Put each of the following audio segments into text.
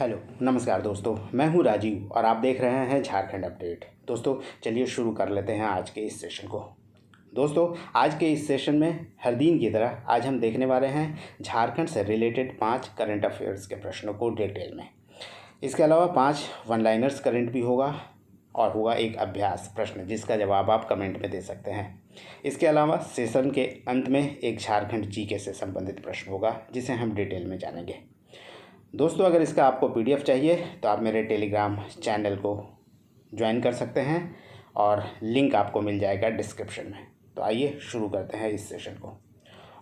Hello नमस्कार दोस्तों, मैं हूं राजीव और आप देख रहे हैं झारखंड अपडेट। दोस्तों चलिए शुरू कर लेते हैं आज के इस सेशन को। दोस्तों आज के इस सेशन में हर दिन की तरह आज हम देखने वाले हैं झारखंड से रिलेटेड 5 करंट अफेयर्स के प्रश्नों को डिटेल में। इसके अलावा 5 वन लाइनर्स करंट भी होगा और होगा एक अभ्यास प्रश्न जिसका जवाब आप कमेंट में दे सकते हैं। इसके अलावा सेशन के अंत में एक झारखंड जीके से संबंधित प्रश्न होगा जिसे हम डिटेल में जानेंगे। दोस्तों अगर इसका आपको पीडीएफ चाहिए तो आप मेरे टेलीग्राम चैनल को ज्वाइन कर सकते हैं और लिंक आपको मिल जाएगा डिस्क्रिप्शन में। तो आइए शुरू करते हैं इस सेशन को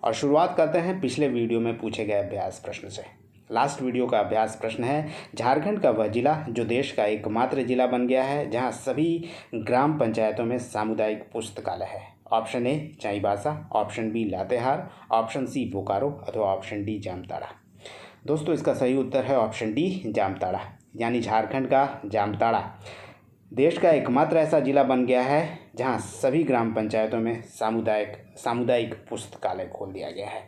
और शुरुआत करते हैं पिछले वीडियो में पूछे गए अभ्यास प्रश्न से। लास्ट वीडियो का अभ्यास प्रश्न है, झारखंड का वह जिला जो देश का एकमात्र जिला बन गया है जहां सभी ग्राम पंचायतों में सामुदायिक पुस्तकालय है। Option A Chaibasa, option B Latehar, option C Bokaro अथवा ऑप्शन डी जामताड़ा। दोस्तों इसका सही उत्तर है ऑप्शन डी जामताड़ा, यानी झारखंड का जामताड़ा देश का एकमात्र ऐसा जिला बन गया है जहां सभी ग्राम पंचायतों में सामुदायिक पुस्तकालय खोल दिया गया है।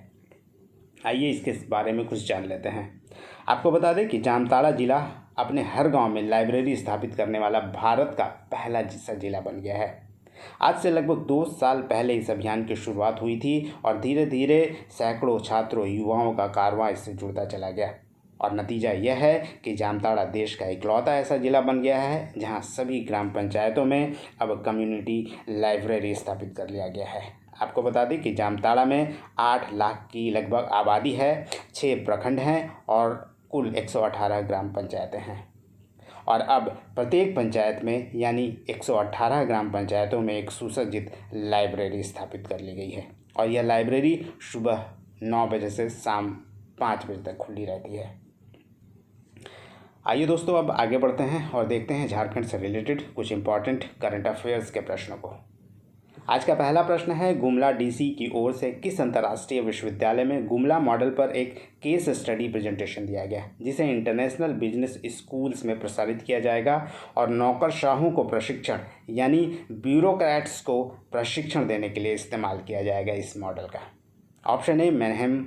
आइए इसके बारे में कुछ जान लेते हैं। आपको बता दें कि जामताड़ा जिला अपने हर गांव में लाइब्रेरी स्थापित करने वाला भारत का पहला जिला बन गया है। आज से लगभग 2 साल पहले इस अभियान की शुरुआत हुई थी और धीरे धीरे सैकड़ों छात्रों युवाओं का कारवां इससे जुड़ता चला गया और नतीजा यह है कि जामताड़ा देश का इकलौता ऐसा जिला बन गया है जहां सभी ग्राम पंचायतों में अब कम्युनिटी लाइब्रेरी स्थापित कर लिया गया है। आपको बता दें कि जामताड़ा में 8 लाख की लगभग आबादी है, 6 प्रखंड हैं और कुल 118 ग्राम पंचायतें हैं और अब प्रत्येक पंचायत में यानी 118 ग्राम पंचायतों में एक सुसज्जित लाइब्रेरी स्थापित कर ली गई है और यह लाइब्रेरी सुबह 9 बजे से शाम 5 बजे तक खुली रहती है। आइए दोस्तों अब आगे बढ़ते हैं और देखते हैं झारखंड से रिलेटेड कुछ इंपॉर्टेंट करंट अफेयर्स के प्रश्नों को। आज का पहला प्रश्न है, गुमला डीसी की ओर से किस अंतर्राष्ट्रीय विश्वविद्यालय में गुमला मॉडल पर एक केस स्टडी प्रेजेंटेशन दिया गया जिसे इंटरनेशनल बिजनेस स्कूल्स में प्रसारित किया जाएगा और नौकरशाहों को प्रशिक्षण यानी ब्यूरोक्रेट्स को प्रशिक्षण देने के लिए इस्तेमाल किया जाएगा इस मॉडल का। Option A Mannheim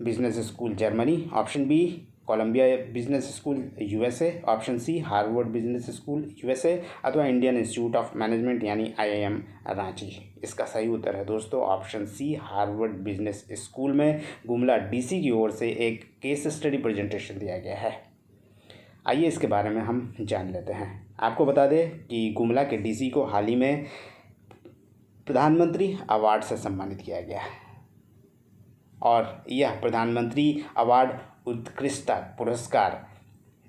Business School Germany, option B Columbia Business School USA, option C Harvard Business School USA अथवा इंडियन इंस्टीट्यूट ऑफ मैनेजमेंट यानी आईआईएम रांची। इसका सही उत्तर है दोस्तों option C Harvard Business School में गुमला डीसी की ओर से एक केस स्टडी प्रेजेंटेशन दिया गया है। आइए इसके बारे में हम जान लेते हैं। आपको बता दें कि गुमला के डीसी को हाल ही में प्रधानमंत्री अवार्ड से सम्मानित किया गया है और यह प्रधानमंत्री अवार्ड उत्कृष्टता पुरस्कार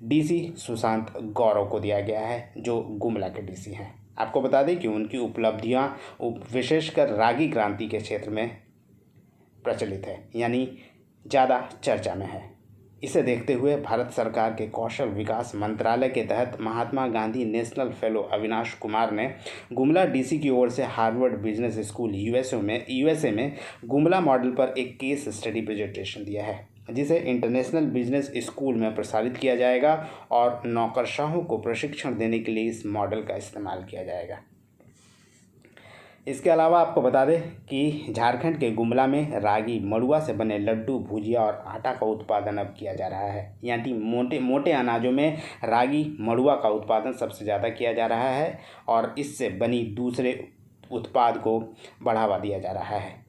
डीसी सुशांत गौरव को दिया गया है जो गुमला के डीसी हैं। आपको बता दें कि उनकी उपलब्धियां विशेषकर रागी क्रांति के क्षेत्र में प्रचलित है यानी ज़्यादा चर्चा में है। इसे देखते हुए भारत सरकार के कौशल विकास मंत्रालय के तहत महात्मा गांधी नेशनल फेलो अविनाश कुमार ने गुमला डीसी की ओर से हार्वर्ड बिजनेस स्कूल यूएसए में गुमला मॉडल पर एक केस स्टडी प्रेजेंटेशन दिया है जिसे इंटरनेशनल बिजनेस स्कूल में प्रसारित किया जाएगा और नौकरशाहों को प्रशिक्षण देने के लिए इस मॉडल का इस्तेमाल किया जाएगा। इसके अलावा आपको बता दें कि झारखंड के गुमला में रागी मड़ुआ से बने लड्डू, भुजिया और आटा का उत्पादन अब किया जा रहा है, यानी मोटे अनाजों में रागी मड़ुआ का उत्पादन सबसे ज़्यादा किया जा रहा है और इससे बनी दूसरे उत्पाद को बढ़ावा दिया जा रहा है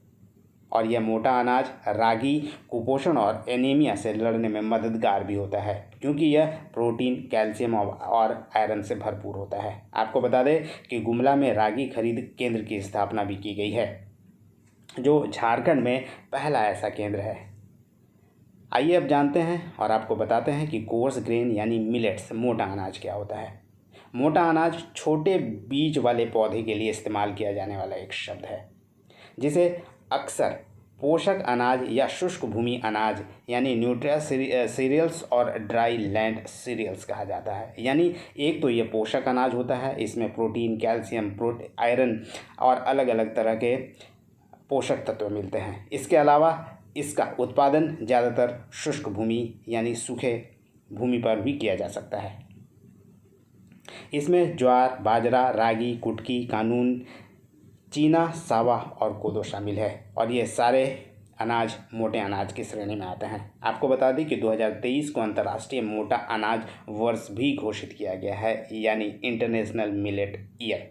और यह मोटा अनाज रागी कुपोषण और एनीमिया से लड़ने में मददगार भी होता है क्योंकि यह प्रोटीन, कैल्शियम और आयरन से भरपूर होता है। आपको बता दें कि गुमला में रागी खरीद केंद्र की स्थापना भी की गई है जो झारखंड में पहला ऐसा केंद्र है। आइए अब जानते हैं और आपको बताते हैं कि कोर्स ग्रेन यानी मिलेट्स मोटा अनाज क्या होता है। मोटा अनाज छोटे बीज वाले पौधे के लिए इस्तेमाल किया जाने वाला एक शब्द है जिसे अक्सर पोषक अनाज या शुष्क भूमि अनाज यानी न्यूट्रिया सीरियल्स और ड्राई लैंड सीरियल्स कहा जाता है। यानी एक तो ये पोषक अनाज होता है, इसमें प्रोटीन, कैल्शियम, आयरन और अलग अलग तरह के पोषक तत्व मिलते हैं। इसके अलावा इसका उत्पादन ज़्यादातर शुष्क भूमि यानी सूखे भूमि पर भी किया जा सकता है। इसमें ज्वार, बाजरा, रागी, कुटकी, कानून, चीना, सावा और कोदो शामिल है और ये सारे अनाज मोटे अनाज की श्रेणी में आते हैं। आपको बता दें कि 2023 को अंतर्राष्ट्रीय मोटा अनाज वर्ष भी घोषित किया गया है, यानी इंटरनेशनल मिलेट ईयर।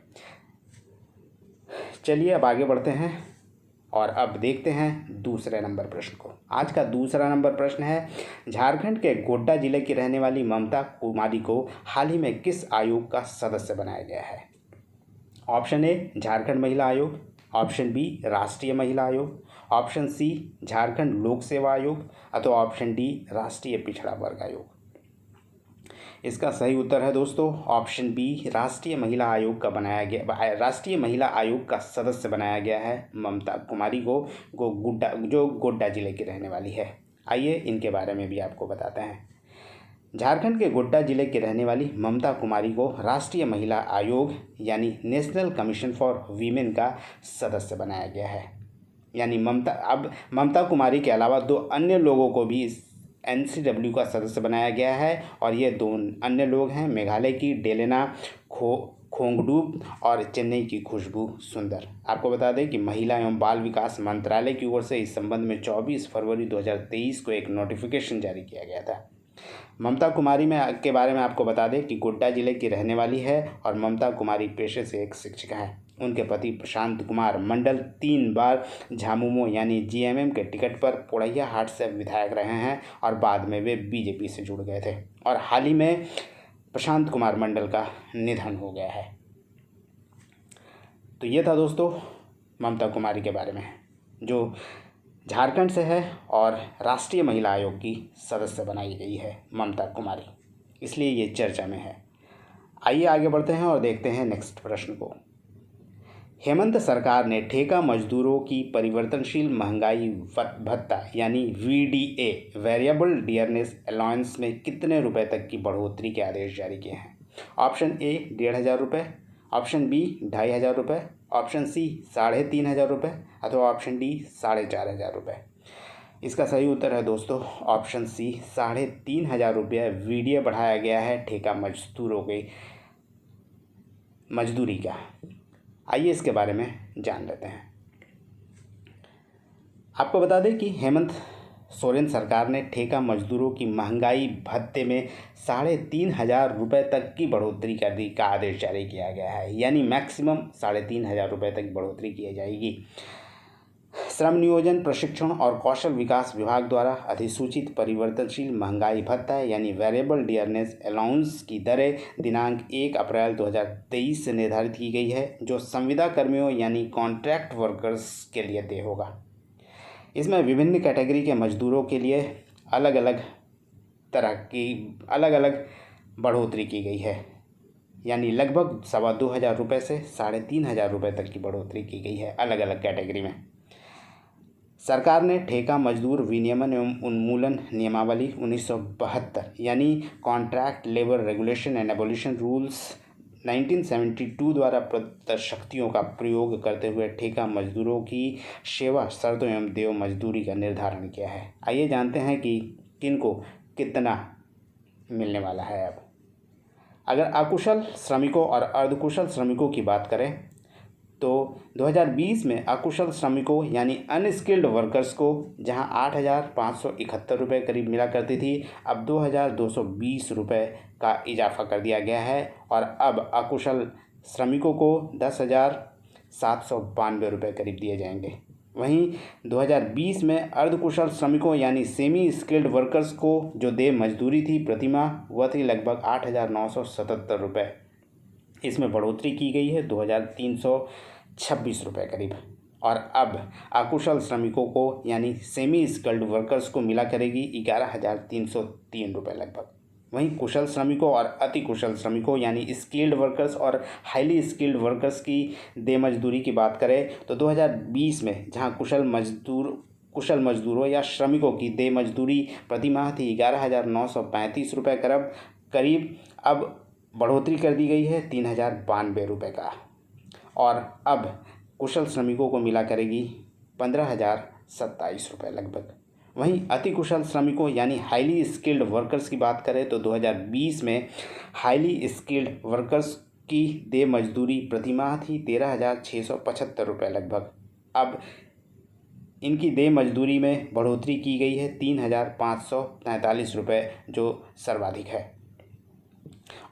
चलिए अब आगे बढ़ते हैं और अब देखते हैं दूसरे नंबर प्रश्न को। आज का दूसरा नंबर प्रश्न है, झारखंड के गोड्डा जिले की रहने वाली ममता कुमारी को हाल ही में किस आयोग का सदस्य बनाया गया है? ऑप्शन ए झारखंड महिला आयोग, ऑप्शन बी राष्ट्रीय महिला आयोग, ऑप्शन सी झारखंड लोक सेवा आयोग अथवा ऑप्शन डी राष्ट्रीय पिछड़ा वर्ग आयोग। इसका सही उत्तर है दोस्तों ऑप्शन बी, राष्ट्रीय महिला आयोग का बनाया गया, राष्ट्रीय महिला आयोग का सदस्य बनाया गया है ममता कुमारी को, जो गोड्डा जिले की रहने वाली है। आइए इनके बारे में भी आपको बताते हैं। झारखंड के गोड्डा जिले की रहने वाली ममता कुमारी को राष्ट्रीय महिला आयोग यानी नेशनल कमीशन फॉर वीमेन का सदस्य बनाया गया है। यानी ममता कुमारी के अलावा 2 अन्य लोगों को भी इस NCW का सदस्य बनाया गया है और ये 2 अन्य लोग हैं मेघालय की डेलेना खोंगडूप और चेन्नई की खुशबू सुंदर। आपको बता दें कि महिला एवं बाल विकास मंत्रालय की ओर से इस संबंध में 24 फरवरी 2023 को एक नोटिफिकेशन जारी किया गया था। ममता कुमारी के बारे में आपको बता दें कि गोड्डा जिले की रहने वाली है और ममता कुमारी पेशे से एक शिक्षिका है। उनके पति प्रशांत कुमार मंडल 3 बार झामुमो यानी GMM के टिकट पर पोड़ैया हाट से विधायक रहे हैं और बाद में वे BJP से जुड़ गए थे और हाल ही में प्रशांत कुमार मंडल का निधन हो गया है। तो ये था दोस्तों ममता कुमारी के बारे में, जो झारखंड से है और राष्ट्रीय महिला आयोग की सदस्य बनाई गई है ममता कुमारी, इसलिए ये चर्चा में है। आइए आगे बढ़ते हैं और देखते हैं नेक्स्ट प्रश्न को। हेमंत सरकार ने ठेका मजदूरों की परिवर्तनशील महंगाई भत्ता यानी VDA वेरिएबल डियरनेस अलाउंस में कितने रुपए तक की बढ़ोतरी के आदेश जारी किए हैं? ऑप्शन ए 1,500 रुपये, ऑप्शन बी 2,500 रुपये, ऑप्शन सी 3,500 रुपये अथवा ऑप्शन डी 4,500 रुपये। इसका सही उत्तर है दोस्तों ऑप्शन सी 3,500 रुपये VDA बढ़ाया गया है ठेका मजदूरों के मजदूरी का। आइए इसके बारे में जान लेते हैं। आपको बता दें कि हेमंत सोरेन सरकार ने ठेका मजदूरों की महंगाई भत्ते में 3,500 रुपये तक की बढ़ोतरी का आदेश जारी किया गया है, यानी मैक्सिमम 3,500 रुपये तक बढ़ोतरी की जाएगी। श्रम नियोजन प्रशिक्षण और कौशल विकास विभाग द्वारा अधिसूचित परिवर्तनशील महंगाई भत्ता यानी वेरिएबल डियरनेस अलाउंस की दरें दिनांक 1 अप्रैल 2023 से निर्धारित की गई है, जो संविदा कर्मियों यानी कॉन्ट्रैक्ट वर्कर्स के लिए तय होगा। इसमें विभिन्न कैटेगरी के मजदूरों के लिए अलग अलग तरह की बढ़ोतरी की गई है, यानी लगभग 2,500 रुपये से 3,500 रुपये तक की बढ़ोतरी की गई है अलग अलग कैटेगरी में। सरकार ने ठेका मजदूर विनियमन एवं उन्मूलन नियमावली 1972 यानी contract labour regulation and abolition rules 1972 द्वारा प्रदत्त शक्तियों का प्रयोग करते हुए ठेका मजदूरों की सेवा शर्तों एवं देय मजदूरी का निर्धारण किया है। आइए जानते हैं कि किनको कितना मिलने वाला है। अब अगर अकुशल श्रमिकों और अर्धकुशल श्रमिकों की बात करें तो 2020 में अकुशल श्रमिकों यानी अनस्किल्ड वर्कर्स को जहां 8,571 रुपये करीब मिला करती थी, अब 2,220 रुपये का इजाफा कर दिया गया है और अब अकुशल श्रमिकों को 10,792 रुपये करीब दिए जाएंगे। वहीं 2020 में अर्धकुशल श्रमिकों यानी सेमी स्किल्ड वर्कर्स को जो देय मजदूरी थी प्रतिमाह वह थी लगभग 8,977 रुपये। इसमें बढ़ोतरी की गई है 2,326 रुपये करीब और अब अकुशल श्रमिकों को यानी सेमी स्किल्ड वर्कर्स को मिला करेगी 11,303 रुपये लगभग। वहीं कुशल श्रमिकों और अति कुशल श्रमिकों यानी स्किल्ड वर्कर्स और हाईली स्किल्ड वर्कर्स की देय मजदूरी की बात करें तो 2020 में जहां कुशल मजदूरों या श्रमिकों की देय मजदूरी प्रतिमाह थी 11,935 रुपये करीब, अब बढ़ोतरी कर दी गई है 3,092 रुपये का और अब कुशल श्रमिकों को मिला करेगी 15,027 रुपये लगभग। वहीं अति कुशल श्रमिकों यानी हाईली स्किल्ड वर्कर्स की बात करें तो 2020 में हाईली स्किल्ड वर्कर्स की देय मजदूरी प्रतिमाह थी 13,675 रुपये लगभग, अब इनकी देय मजदूरी में बढ़ोतरी की गई है 3,543 रुपये, जो सर्वाधिक है।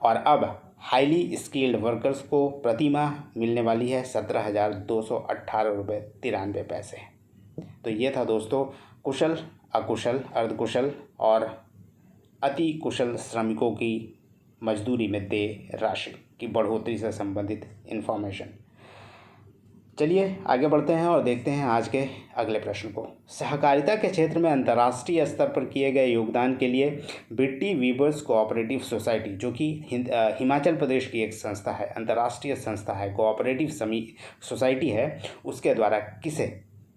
और अब हाईली स्किल्ड वर्कर्स को प्रति माह मिलने वाली है 17,218 रुपये 93 पैसे। तो ये था दोस्तों कुशल, अकुशल, अर्धकुशल और अति कुशल श्रमिकों की मजदूरी में देय राशि की बढ़ोतरी से संबंधित इन्फॉर्मेशन। चलिए आगे बढ़ते हैं और देखते हैं आज के अगले प्रश्न को। सहकारिता के क्षेत्र में अंतर्राष्ट्रीय स्तर पर किए गए योगदान के लिए बिट्टी वीवर्स कोऑपरेटिव सोसाइटी, जो कि हिमाचल प्रदेश की एक संस्था है, अंतर्राष्ट्रीय संस्था है, कोऑपरेटिव सोसाइटी है, उसके द्वारा किसे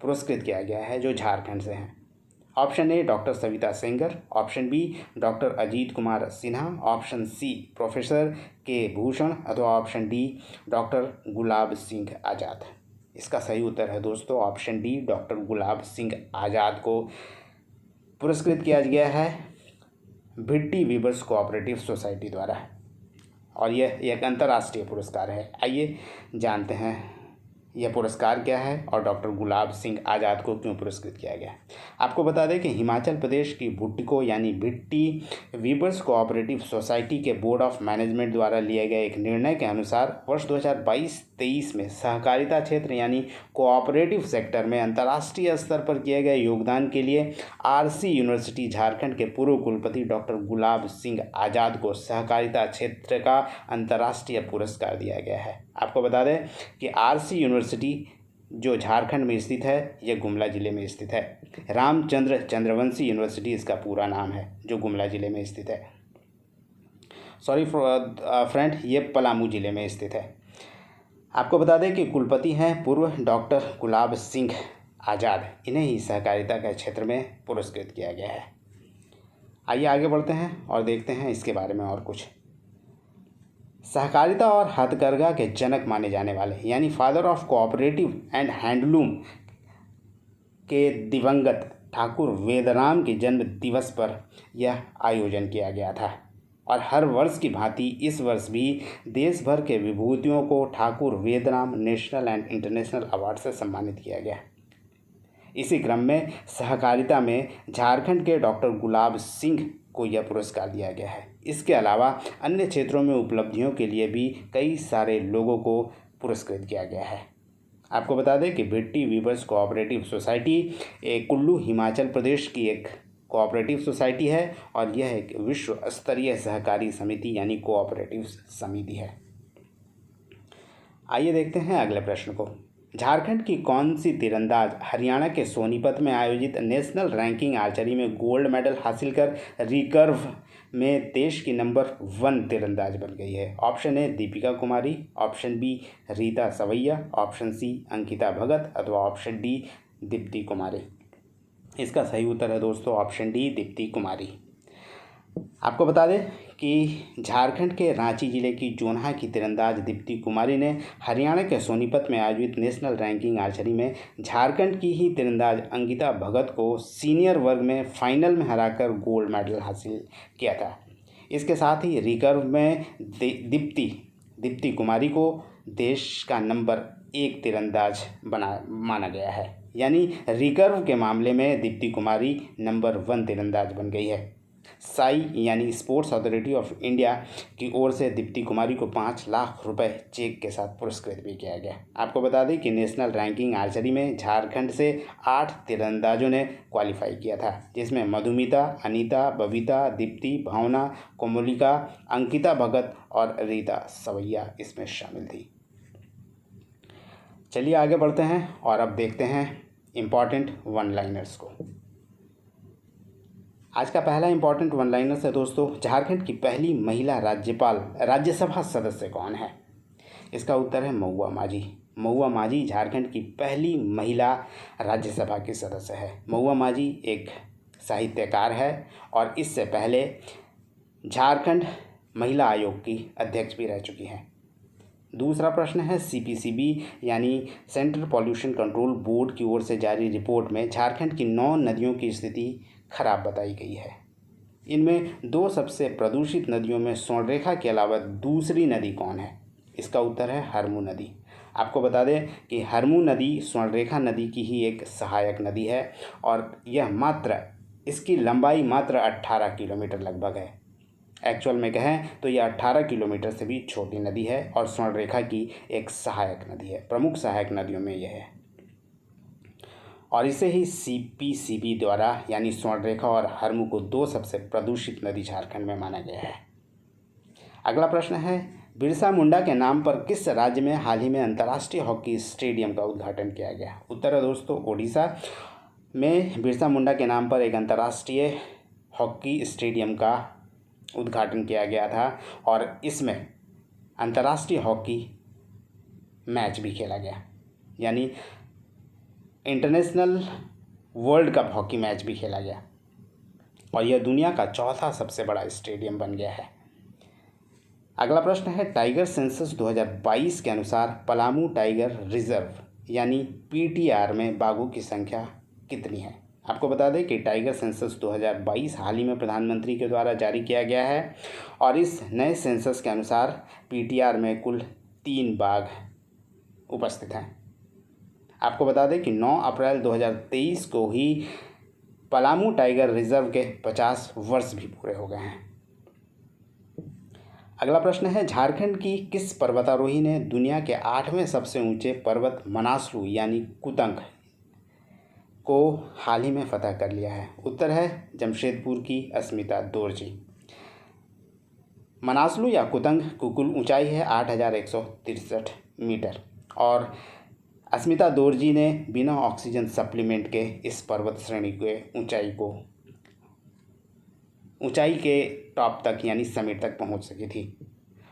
पुरस्कृत किया गया है जो झारखंड से हैं? Option A doctor Savita Sengar, option B doctor Ajit Kumar Sinha, option C professor K Bhushan अथवा option D doctor Gulab Singh Azad. इसका सही उत्तर है दोस्तों option D, doctor Gulab Singh Azad को पुरस्कृत किया गया है बिट्टी वीवर्स कोऑपरेटिव सोसाइटी द्वारा, और यह एक अंतर्राष्ट्रीय पुरस्कार है। आइए जानते हैं यह पुरस्कार क्या है और डॉक्टर गुलाब सिंह आज़ाद को क्यों पुरस्कृत किया गया। आपको बता दें कि हिमाचल प्रदेश की बुट्टिको यानी बिट्टी वीवर्स कोऑपरेटिव सोसाइटी के बोर्ड ऑफ मैनेजमेंट द्वारा लिए गए एक निर्णय के अनुसार वर्ष 2022-23 में सहकारिता क्षेत्र यानी कोऑपरेटिव सेक्टर में अंतर्राष्ट्रीय स्तर पर किए गए योगदान के लिए आरसी यूनिवर्सिटी झारखंड के पूर्व कुलपति डॉक्टर गुलाब सिंह आज़ाद को सहकारिता क्षेत्र का अंतर्राष्ट्रीय पुरस्कार दिया गया है। आपको बता दें कि आरसी यूनिवर्सिटी जो झारखंड में स्थित है, यह गुमला ज़िले में स्थित है। रामचंद्र चंद्रवंशी यूनिवर्सिटी इसका पूरा नाम है, जो गुमला ज़िले में स्थित है। सॉरी फ्रेंड, ये पलामू ज़िले में स्थित है। आपको बता दें कि कुलपति हैं पूर्व डॉक्टर गुलाब सिंह आज़ाद। इन्हें ही सहकारिता के क्षेत्र में पुरस्कृत किया गया है। आइए आगे बढ़ते हैं और देखते हैं इसके बारे में और कुछ। सहकारिता और हथकरघा के जनक माने जाने वाले यानी father of cooperative and handloom के दिवंगत ठाकुर वेदराम के जन्म दिवस पर यह आयोजन किया गया था, और हर वर्ष की भांति इस वर्ष भी देश भर के विभूतियों को Thakur Vedram national and international award से सम्मानित किया गया। इसी क्रम में सहकारिता में झारखंड के डॉक्टर गुलाब सिंह को यह पुरस्कार दिया गया है। इसके अलावा अन्य क्षेत्रों में उपलब्धियों के लिए भी कई सारे लोगों को पुरस्कृत किया गया है। आपको बता दें कि Bhutti weavers cooperative society Kullu Himachal Pradesh की एक कोऑपरेटिव सोसाइटी है, और यह एक विश्व स्तरीय सहकारी समिति यानी कोऑपरेटिव समिति है। आइए देखते हैं अगले प्रश्न को। झारखंड की कौन सी तीरंदाज हरियाणा के सोनीपत में आयोजित नेशनल रैंकिंग आर्चरी में गोल्ड मेडल हासिल कर रिकर्व में देश की नंबर 1 तीरंदाज बन गई है? Option A Deepika Kumari, option B Rita Savaiya, option सी अंकिता भगत अथवा ऑप्शन डी दीप्ति कुमारी। इसका सही उत्तर है दोस्तों ऑप्शन डी दीप्ति कुमारी। आपको बता दें कि झारखंड के रांची जिले की जोन्हा की तीरंदाज दीप्ति कुमारी ने हरियाणा के सोनीपत में आयोजित नेशनल रैंकिंग आर्चरी में झारखंड की ही तीरंदाज अंकिता भगत को सीनियर वर्ग में फाइनल में हराकर गोल्ड मेडल हासिल किया था। इसके साथ ही रिकर्व में दीप्ति कुमारी को देश का नंबर 1 तीरंदाज माना गया है, यानी रिकर्व के मामले में दीप्ति कुमारी नंबर 1 तीरंदाज बन गई है। साई यानी स्पोर्ट्स अथॉरिटी ऑफ इंडिया की ओर से दीप्ति कुमारी को 5 लाख रुपए चेक के साथ पुरस्कृत भी किया गया। आपको बता दें कि नेशनल रैंकिंग आर्चरी में झारखंड से 8 तीरंदाजों ने क्वालिफाई किया था, जिसमें मधुमिता, अनीता, बबीता, दीप्ति, भावना, कोमलिका, अंकिता भगत और रीता सवैया इसमें शामिल थी। चलिए आगे बढ़ते हैं और अब देखते हैं इम्पॉर्टेंट वन लाइनर्स को। आज का पहला इम्पॉर्टेंट वन लाइनर्स है दोस्तों, झारखंड की पहली महिला राज्यसभा सदस्य कौन है? इसका उत्तर है महुआ माझी। महुआ माझी झारखंड की पहली महिला राज्यसभा की सदस्य है। महुआ माझी एक साहित्यकार है और इससे पहले झारखंड महिला आयोग की अध्यक्ष भी रह चुकी हैं। दूसरा प्रश्न है CPCB यानी सेंट्रल पॉल्यूशन कंट्रोल बोर्ड की ओर से जारी रिपोर्ट में झारखंड की 9 नदियों की स्थिति खराब बताई गई है। इनमें 2 सबसे प्रदूषित नदियों में स्वर्णरेखा के अलावा दूसरी नदी कौन है? इसका उत्तर है हरमू नदी। आपको बता दें कि हरमू नदी स्वर्णरेखा नदी की ही एक सहायक नदी है और इसकी लंबाई मात्र 18 किलोमीटर लगभग है। एक्चुअल में कहें तो यह 18 किलोमीटर से भी छोटी नदी है और स्वर्णरेखा की एक सहायक नदी है, प्रमुख सहायक नदियों में यह है। और इसे ही सीपीसीबी द्वारा यानी स्वर्णरेखा और हरमू को 2 सबसे प्रदूषित नदी झारखंड में माना गया है। अगला प्रश्न है, बिरसा मुंडा के नाम पर किस राज्य में हाल ही में अंतर्राष्ट्रीय हॉकी स्टेडियम का उद्घाटन किया गया? उत्तर है दोस्तों ओडिशा में बिरसा मुंडा के नाम पर एक अंतर्राष्ट्रीय हॉकी स्टेडियम का उद्घाटन किया गया था और इसमें अंतर्राष्ट्रीय हॉकी मैच भी खेला गया, यानी international world cup hockey match भी खेला गया और यह दुनिया का चौथा सबसे बड़ा स्टेडियम बन गया है। अगला प्रश्न है, टाइगर सेंसस 2022 के अनुसार पलामू टाइगर रिजर्व यानी पीटीआर में बाघों की संख्या कितनी है? आपको बता दें कि टाइगर सेंसस 2022 हाल ही में प्रधानमंत्री के द्वारा जारी किया गया है और इस नए सेंसस के अनुसार पीटीआर में कुल 3 बाघ उपस्थित हैं। आपको बता दें कि 9 अप्रैल 2023 को ही पलामू टाइगर रिजर्व के 50 वर्ष भी पूरे हो गए हैं। अगला प्रश्न है, झारखंड की किस पर्वतारोही ने दुनिया के 8वें सबसे ऊंचे पर्वत मनासलू यानी कुतंग को हाल ही में फतह कर लिया है? उत्तर है जमशेदपुर की अस्मिता दोरजी। मनासलू या कुतंग की कुल ऊंचाई है 8163 मीटर और अस्मिता दोरजी ने बिना ऑक्सीजन सप्लीमेंट के इस पर्वत श्रेणी के ऊंचाई के टॉप तक यानी समिट तक पहुंच सकी थी।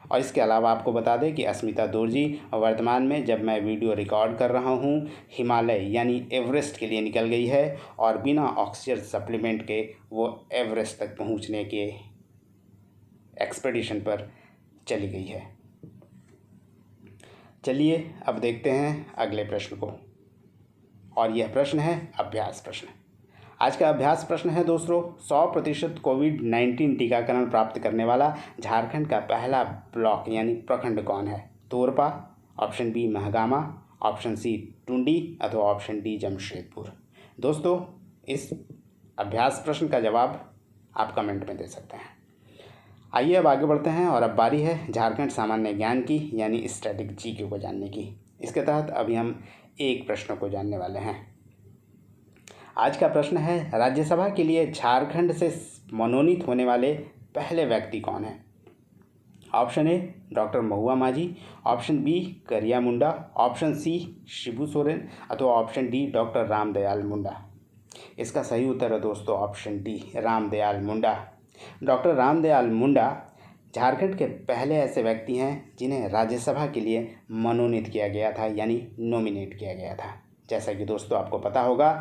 और इसके अलावा आपको बता दें कि अस्मिता दोरजी वर्तमान में जब मैं वीडियो रिकॉर्ड कर रहा हूं हिमालय यानी एवरेस्ट के लिए निकल गई है और बिना ऑक्सीजन सप्लीमेंट के वो एवरेस्ट तक पहुंचने के एक्सपेडिशन पर चली गई है। चलिए अब देखते हैं अगले प्रश्न को और यह प्रश्न है अभ्यास प्रश्न। आज का अभ्यास प्रश्न है दोस्तों, 100% कोविड-19 टीकाकरण प्राप्त करने वाला झारखंड का पहला ब्लॉक यानी प्रखंड कौन है? Torpa, option B Mahagama, option C Tundi अथवा ऑप्शन डी जमशेदपुर। दोस्तों इस अभ्यास प्रश्न का जवाब आप कमेंट में दे सकते हैं। आइए अब आगे बढ़ते हैं और अब बारी है झारखंड सामान्य ज्ञान की यानी स्टैटिक जीके को जानने की। इसके तहत अभी हम एक प्रश्न को जानने वाले हैं। आज का प्रश्न है, राज्यसभा के लिए झारखंड से मनोनीत होने वाले पहले व्यक्ति कौन है? ऑप्शन ए डॉक्टर महुआ माझी, ऑप्शन बी करिया मुंडा, ऑप्शन सी शिबू सोरेन अथवा option D doctor Ramdayal Munda. इसका सही उत्तर है दोस्तों option D Ramdayal Munda. Doctor Ramdayal Munda Jharkhand के पहले ऐसे व्यक्ति हैं जिन्हें राज्यसभा के लिए मनोनीत किया गया था यानी नॉमिनेट किया गया था। जैसा कि दोस्तों आपको पता होगा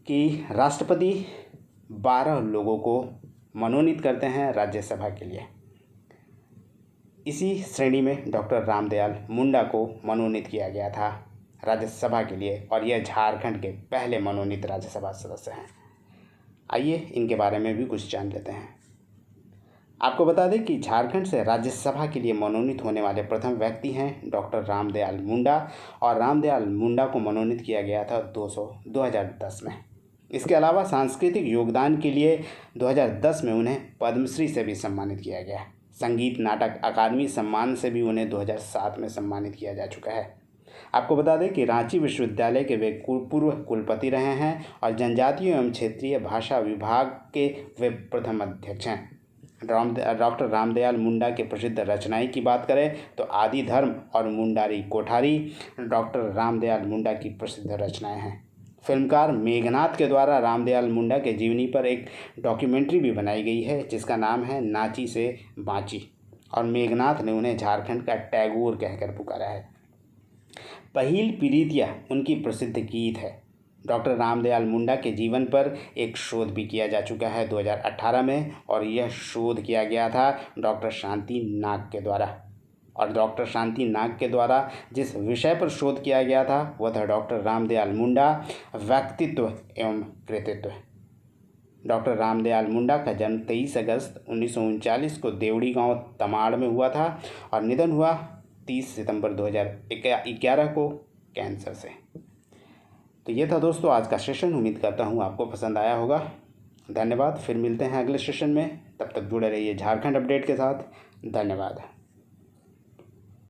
कि राष्ट्रपति 12 लोगों को मनोनीत करते हैं राज्यसभा के लिए। इसी श्रेणी में डॉक्टर रामदयाल मुंडा को मनोनीत किया गया था राज्यसभा के लिए और यह झारखंड के पहले मनोनीत राज्यसभा सदस्य हैं। आइए इनके बारे में भी कुछ जान लेते हैं। आपको बता दें कि झारखंड से राज्यसभा के लिए मनोनीत होने वाले प्रथम व्यक्ति हैं डॉक्टर रामदयाल मुंडा और रामदयाल मुंडा को मनोनीत किया गया था 2010 में। इसके अलावा सांस्कृतिक योगदान के लिए 2010 में उन्हें पद्मश्री से भी सम्मानित किया गया। संगीत नाटक अकादमी सम्मान से भी उन्हें 2007 में सम्मानित किया जा चुका है। आपको बता दें कि रांची विश्वविद्यालय के वे पूर्व कुलपति रहे हैं और जनजातीय एवं क्षेत्रीय भाषा विभाग के वे प्रथम अध्यक्ष हैं। डॉक्टर रामदयाल मुंडा के प्रसिद्ध रचनाएं की बात करें तो आदि धर्म और मुंडारी कोठारी डॉक्टर रामदयाल मुंडा की प्रसिद्ध रचनाएं हैं। फिल्मकार मेघनाथ के द्वारा रामदयाल मुंडा के जीवनी पर एक डॉक्यूमेंट्री भी बनाई गई है जिसका नाम है नाची से बाँची और मेघनाथ ने उन्हें झारखंड का टैगोर कहकर पुकारा है। पहिल पीरितिया उनकी प्रसिद्ध गीत है। डॉक्टर रामदयाल मुंडा के जीवन पर एक शोध भी किया जा चुका है 2018 में और यह शोध किया गया था डॉक्टर शांति नाग के द्वारा। और डॉक्टर शांति नाग के द्वारा जिस विषय पर शोध किया गया था वह था डॉक्टर रामदयाल मुंडा व्यक्तित्व एवं कृतित्व। डॉक्टर रामदयाल मुंडा का जन्म 23 अगस्त 1939 को देवड़ी गांव तमाड़ में हुआ था और निधन हुआ 30 सितंबर 2011 को कैंसर से। तो ये था दोस्तों आज का सेशन। उम्मीद करता हूँ आपको पसंद आया होगा। धन्यवाद। फिर मिलते हैं अगले सेशन में। तब तक जुड़े रहिए झारखंड अपडेट के साथ। धन्यवाद।